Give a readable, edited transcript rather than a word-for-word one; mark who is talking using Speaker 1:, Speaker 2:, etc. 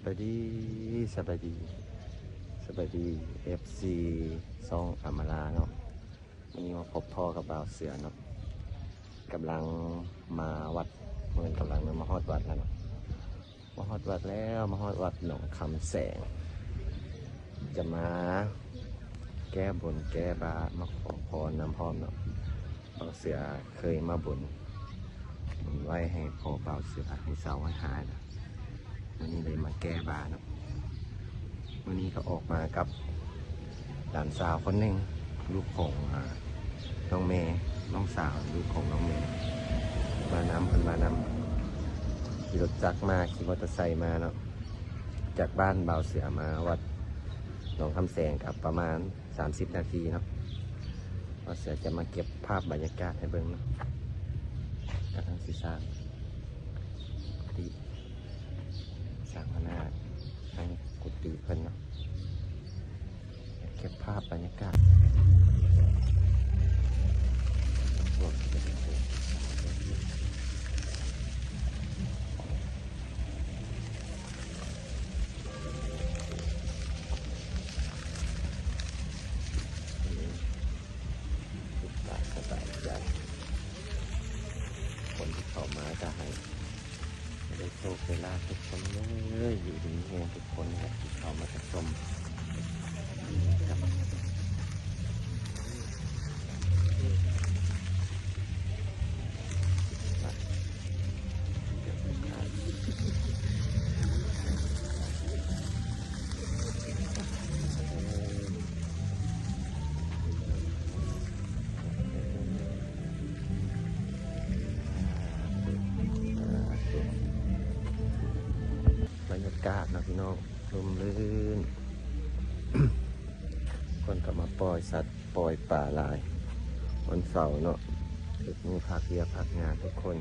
Speaker 1: บายดีสบายดีสบายดี FC ซ่องอำมาลาเนาะวันนี้มาพบพ่อกับบ่าวเสือเนาะกำลังมาวัดเหมือนกำลังมาฮอดวัดแล้วเนาะมาฮอดวัดแล้วมาฮอดวัดหนองคำแสงจะมาแก้บนแก้บามาขอพรน้ำพร้อมเนาะบ่าวเสือเคยมาบนไว้ให้พ่อบ่าวเสือให้เสาให้หายนะวันนี้เลยมาแก้บาเนาะวันนี้ก็ออกมากับหลานสาวคนหนึ่งลูกของน้องเมย์น้องสาวลูกของน้องเมย์มานำคนมานำขี่รถจักรมาขี่มอเตอร์ไซค์มาเนาะจากบ้านบ่าวเสือมาวัดหนองคำแสงกับประมาณ30 นาทีเนาะบ่าวเสือจะมาเก็บภาพบรรยากาศให้เบิ่งเนาะกำลังสิสร้างที่สร้างพนาทางกุฏิเพิ่นเนาะเก็บภาพบรรยากาศสบายใจคนที่เข้ามาจะให้ได้โชคได้ลาภทุกคนเลยอยู่ดีเองทุกคนเนี่ยที่เข้ามาชมครับบรรยากาศนะพี่น้องลมลื่น คนก็มาปล่อยสัตว์ปล่อยป่าลายวันเสาร์เนาะถึงมือพักเรียพักงานทุกคน